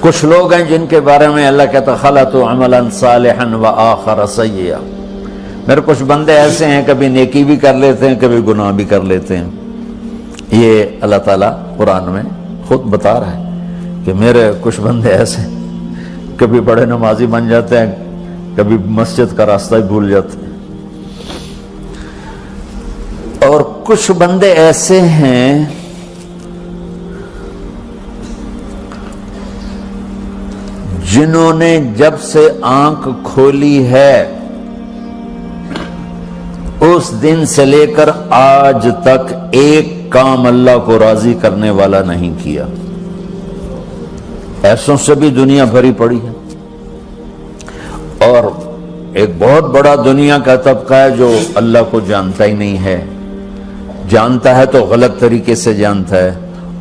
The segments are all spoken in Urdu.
کچھ لوگ ہیں جن کے بارے میں اللہ کہتا خلطوا عملا صالحا وآخر سیئا، میرے کچھ بندے ایسے ہیں کبھی نیکی بھی کر لیتے ہیں کبھی گناہ بھی کر لیتے ہیں. یہ اللہ تعالیٰ قرآن میں خود بتا رہا ہے کہ میرے کچھ بندے ایسے ہیں کبھی بڑے نمازی بن جاتے ہیں کبھی مسجد کا راستہ ہی بھول جاتے ہیں، اور کچھ بندے ایسے ہیں جنہوں نے جب سے آنکھ کھولی ہے اس دن سے لے کر آج تک ایک کام اللہ کو راضی کرنے والا نہیں کیا. ایسوں سے بھی دنیا بھری پڑی ہے، اور ایک بہت بڑا دنیا کا طبقہ ہے جو اللہ کو جانتا ہی نہیں ہے، جانتا ہے تو غلط طریقے سے جانتا ہے،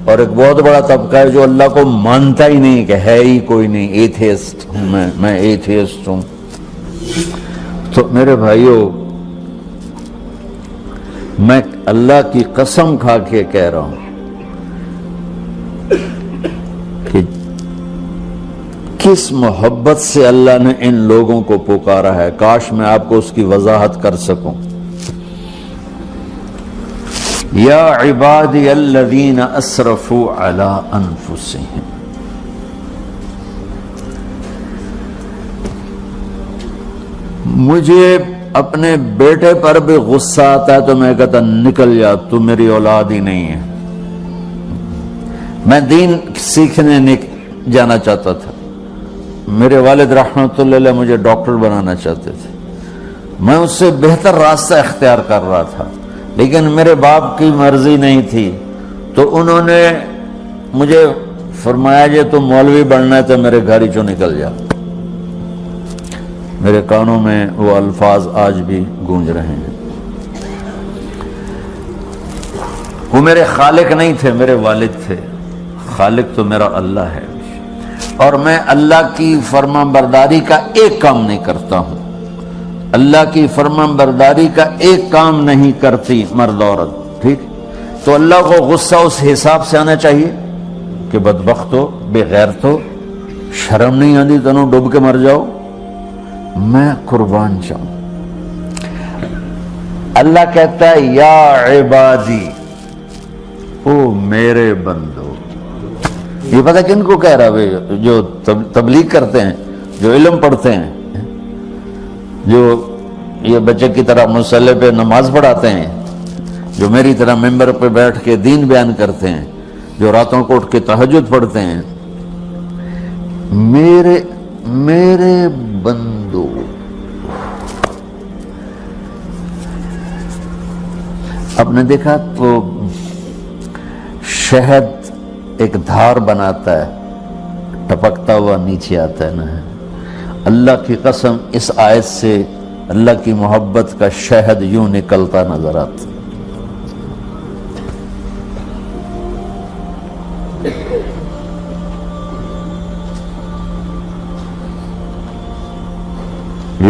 اور ایک بہت بڑا طبقہ ہے جو اللہ کو مانتا ہی نہیں کہ ہے ہی کوئی نہیں، ایتھیسٹ ہوں میں ایتھیسٹ ہوں. تو میرے بھائیوں، میں اللہ کی قسم کھا کے کہہ رہا ہوں کہ کس محبت سے اللہ نے ان لوگوں کو پکارا ہے، کاش میں آپ کو اس کی وضاحت کر سکوں. یا عبادی الذین اسرفوا علی انفسہم، مجھے اپنے بیٹے پر بھی غصہ آتا ہے تو میں کہتا نکل جا، تو میری اولاد ہی نہیں ہے. میں دین سیکھنے جانا چاہتا تھا، میرے والد رحمۃ اللہ علیہ مجھے ڈاکٹر بنانا چاہتے تھے، میں اس سے بہتر راستہ اختیار کر رہا تھا، لیکن میرے باپ کی مرضی نہیں تھی، تو انہوں نے مجھے فرمایا جی تو مولوی بننا ہے تو میرے گھر ہی چوں نکل جا. میرے کانوں میں وہ الفاظ آج بھی گونج رہے ہیں. وہ میرے خالق نہیں تھے، میرے والد تھے. خالق تو میرا اللہ ہے، اور میں اللہ کی فرما برداری کا ایک کام نہیں کرتا ہوں. اللہ کی فرما برداری کا ایک کام نہیں کرتی مرد عورت، ٹھیک؟ تو اللہ کو غصہ اس حساب سے آنا چاہیے کہ بدبخت ہو، بے غیرت ہو، شرم نہیں آتی تنوں ڈوب کے مر جاؤ. میں قربان جاؤں. اللہ کہتا ہے یا عبادی، او میرے بندو. یہ پتہ کن کو کہہ رہا ہے؟ جو تبلیغ کرتے ہیں، جو علم پڑھتے ہیں، جو یہ بچے کی طرح مصلی پہ نماز پڑھاتے ہیں، جو میری طرح ممبر پہ بیٹھ کے دین بیان کرتے ہیں، جو راتوں کو اٹھ کے تہجد پڑھتے ہیں. میرے بندو، آپ نے دیکھا تو شہد ایک دھار بناتا ہے، ٹپکتا ہوا نیچے آتا ہے نا. اللہ کی قسم اس آیت سے اللہ کی محبت کا شہد یوں نکلتا نظر آتا.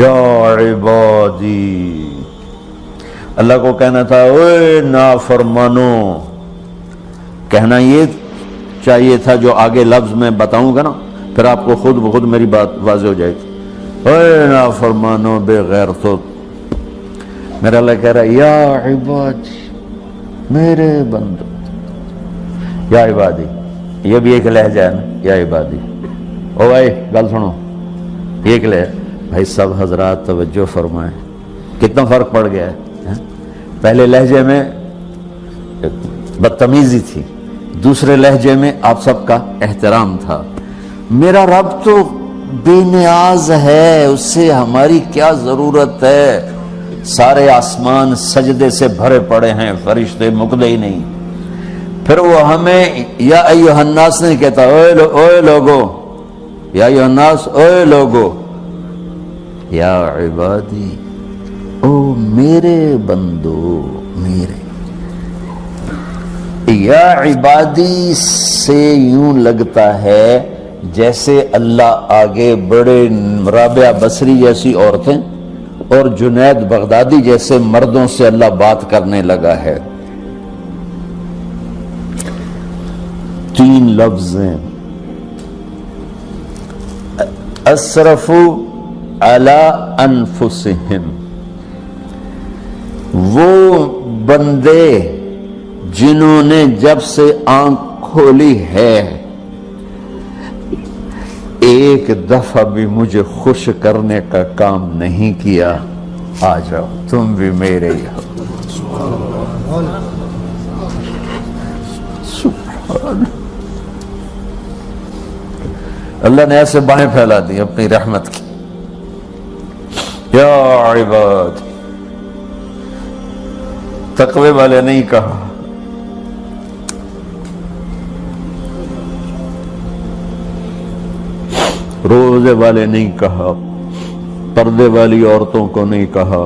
یا عبادی، اللہ کو کہنا تھا اوے نافرمانو. کہنا یہ چاہیے تھا جو آگے لفظ میں بتاؤں گا نا، پھر آپ کو خود بخود میری بات واضح ہو جائے گی. اوے نافرمانو، بے غیرتو. میرا اللہ کہہ رہا ہے یا عبادی، میرے بندو. یا عبادی یہ بھی ایک لہجہ ہے نا، یا عبادی. او بھائی گل سنو، ایک لہجہ. بھائی سب حضرات توجہ فرمائیں، کتنا فرق پڑ گیا ہے. پہلے لہجے میں بدتمیزی تھی، دوسرے لہجے میں آپ سب کا احترام تھا. میرا رب تو بے نیاز ہے، اس سے ہماری کیا ضرورت ہے. سارے آسمان سجدے سے بھرے پڑے ہیں، فرشتے مکدے ہی نہیں. پھر وہ ہمیں یا ایھا الناس نہیں کہتا، اوے لوگو، یا ایھا الناس، اوے لوگو. یا عبادی، او میرے بندو، میرے. یا عبادی سے یوں لگتا ہے جیسے اللہ آگے بڑے رابعہ بصری جیسی عورتیں اور جنید بغدادی جیسے مردوں سے اللہ بات کرنے لگا ہے. 3 لفظ ہیں، اسرفوا علی انفسہم، وہ بندے جنہوں نے جب سے آنکھ کھولی ہے ایک دفعہ بھی مجھے خوش کرنے کا کام نہیں کیا، آ جاؤ تم بھی میرے ہی ہو۔ سبحان اللہ نے ایسے باہیں پھیلا دی اپنی رحمت کی۔ یا عباد، تقوی والے نہیں کہا، روزے والے نہیں کہا، پردے والی عورتوں کو نہیں کہا،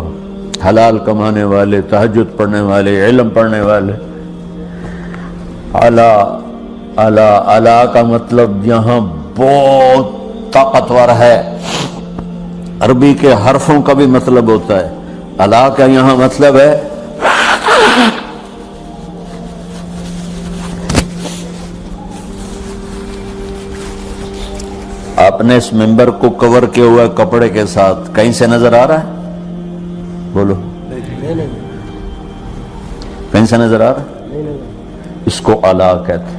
حلال کمانے والے، تہجد پڑھنے والے، علم پڑھنے والے۔ اعلیٰ اعلیٰ اعلیٰ کا مطلب یہاں بہت طاقتور ہے، عربی کے حرفوں کا بھی مطلب ہوتا ہے۔ اعلیٰ کا یہاں مطلب ہے آپ نے اس ممبر کو کور کیا ہوا کپڑے کے ساتھ، کہیں سے نظر آ رہا ہے؟ بولو، کہیں سے نظر آ رہا ہے؟ اس کو اعلیٰ کہتے ہیں۔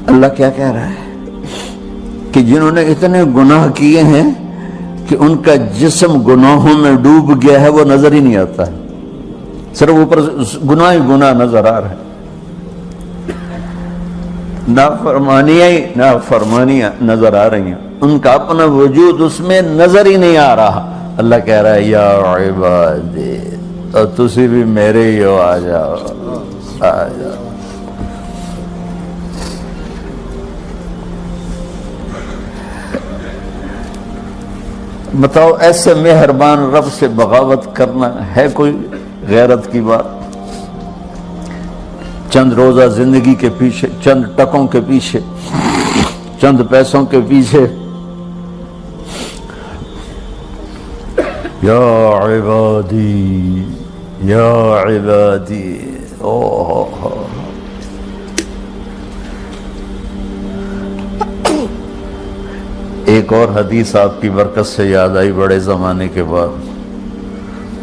اللہ کیا کہہ رہا ہے کہ جنہوں نے اتنے گناہ کیے ہیں کہ ان کا جسم گناہوں میں ڈوب گیا ہے، وہ نظر ہی نہیں آتا ہے، صرف اوپر گناہ ہی گناہ نظر آ رہا ہے، نافرمانیاں نظر آ رہی ہیں، ان کا اپنا وجود اس میں نظر ہی نہیں آ رہا۔ اللہ کہہ رہا ہے یا عبادی، اور تسی بھی میرے ہی ہو، آ جاؤ آ جاؤ۔ بتاؤ ایسے مہربان رب سے بغاوت کرنا ہے کوئی غیرت کی بات؟ چند روزہ زندگی کے پیچھے، چند ٹکوں کے پیچھے، چند پیسوں کے پیچھے، یا عبادی یا عبادی، ایک اور حدیث آپ کی برکت سے یاد آئی بڑے زمانے کے بعد،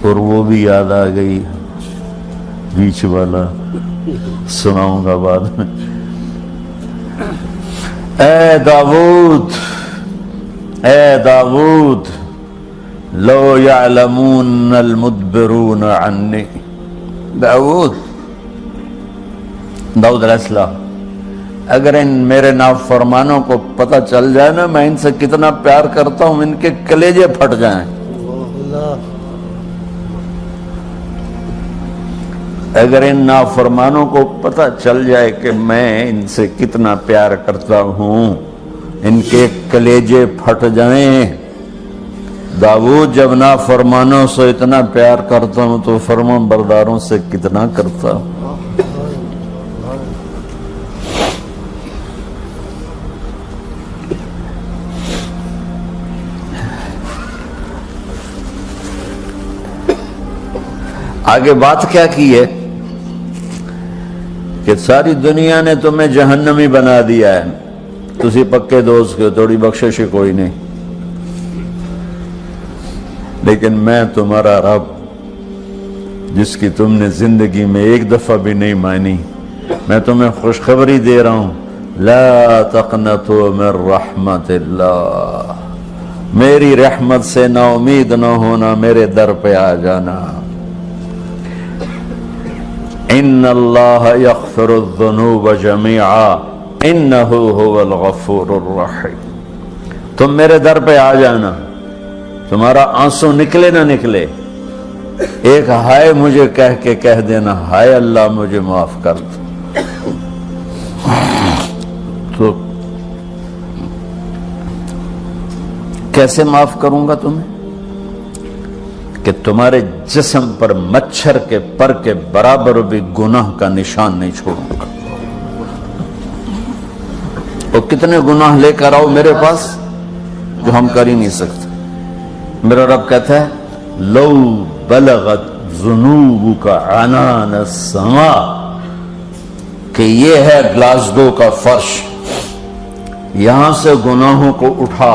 اور وہ بھی یاد آ گئی، بیچ والا سناؤں گا بعد میں۔ اے داؤد، اے داؤد، لو یعلمون المدبرون عنی، داؤد علیہ السلام، اگر ان میرے نافرمانوں کو پتہ چل جائے نا میں ان سے کتنا پیار کرتا ہوں، ان کے کلیجے پھٹ جائیں۔ اگر ان نافرمانوں کو پتہ چل جائے کہ میں ان سے کتنا پیار کرتا ہوں، ان کے کلیجے پھٹ جائیں۔ داؤد جب نافرمانوں سے اتنا پیار کرتا ہوں تو فرمان برداروں سے کتنا کرتا ہوں۔ آگے بات کیا کی ہے کہ ساری دنیا نے تمہیں جہنمی بنا دیا ہے، تسی پکے دوست کے تھوڑی بخشش کوئی نہیں، لیکن میں تمہارا رب جس کی تم نے زندگی میں ایک دفعہ بھی نہیں مانی، میں تمہیں خوشخبری دے رہا ہوں، لا تقنطوا من رحمت اللہ، میری رحمت سے نا امید نہ ہونا، میرے در پہ آ جانا۔ ان اللہ یغفر الذنوب جميعا انہ هو الغفور الرحیم، تم میرے در پہ آ جانا، تمہارا آنسو نکلے نہ نکلے، ایک ہائے مجھے کہہ کے کہہ دینا، ہائے اللہ مجھے معاف کر دو، تو کیسے معاف کروں گا تمہیں؟ کہ تمہارے جسم پر مچھر کے پر کے برابر بھی گناہ کا نشان نہیں چھوڑوں گا۔ اور کتنے گناہ لے کر آؤ میرے پاس جو ہم کر ہی نہیں سکتے۔ میرا رب کہتا ہے لو بلغت ذنوبک عنان السماء، کہ یہ ہے گلاسگو کا فرش، یہاں سے گناہوں کو اٹھا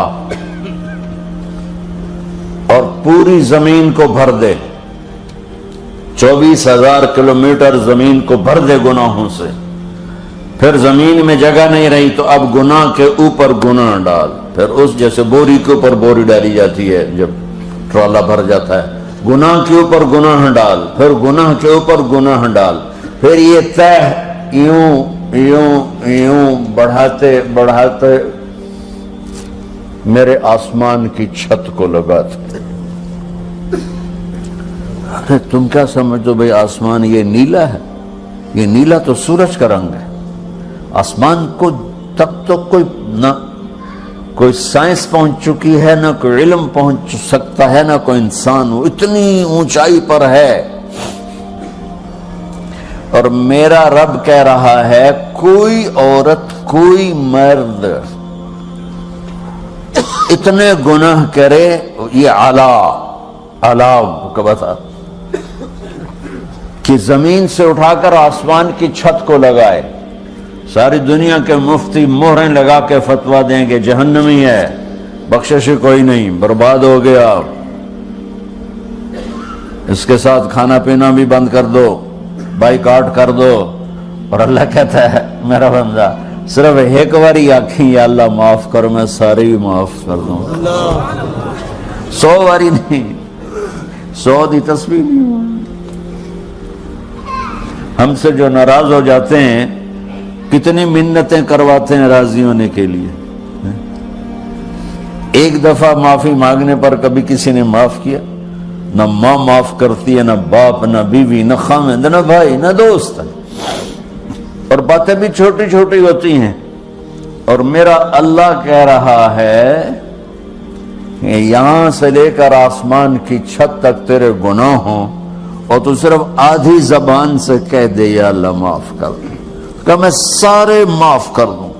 اور پوری زمین کو بھر دے، 24,000 کلومیٹر زمین کو بھر دے گناہوں سے، پھر زمین میں جگہ نہیں رہی تو اب گناہ کے اوپر گناہ ڈال، پھر اس جیسے بوری کے اوپر بوری ڈالی جاتی ہے جب ٹرالا بھر جاتا ہے، گناہ کے اوپر گناہ ڈال، پھر گناہ کے اوپر گناہ ڈال، پھر یہ تہ یوں یوں یوں بڑھاتے بڑھاتے میرے آسمان کی چھت کو لگاتے۔ ارے تم کیا سمجھو بھئی آسمان یہ نیلا ہے؟ یہ نیلا تو سورج کا رنگ ہے۔ آسمان کو تک تو کوئی سائنس پہنچ چکی ہے، نہ کوئی علم پہنچ سکتا ہے، نہ کوئی انسان، وہ اتنی اونچائی پر ہے۔ اور میرا رب کہہ رہا ہے کوئی عورت کوئی مرد اتنے گناہ کرے، یہ اعلیٰ کا بتا کہ زمین سے اٹھا کر آسمان کی چھت کو لگائے، ساری دنیا کے مفتی مہریں لگا کے فتویٰ دیں کہ جہنمی ہے، بخشش کوئی نہیں، برباد ہو گیا، اس کے ساتھ کھانا پینا بھی بند کر دو، بائیکاٹ کر دو۔ اور اللہ کہتا ہے میرا بندہ صرف ایک باری آکھیں یا اللہ معاف کر، میں ساری بھی معاف کر دوں، 100 باری نہیں، 100 دی تسبیح نہیں۔ ہم سے جو ناراض ہو جاتے ہیں کتنی منتیں کرواتے ہیں راضی ہونے کے لیے، ایک دفعہ معافی مانگنے پر کبھی کسی نے معاف کیا؟ نہ ماں معاف کرتی ہے، نہ باپ، نہ بیوی، نہ خاوند، نہ بھائی، نہ دوست، اور باتیں بھی چھوٹی چھوٹی ہوتی ہیں۔ اور میرا اللہ کہہ رہا ہے کہ یہاں سے لے کر آسمان کی چھت تک تیرے گناہ ہوں، اور تو صرف آدھی زبان سے کہہ دے یا اللہ معاف کر دے، کہ میں سارے معاف کر دوں۔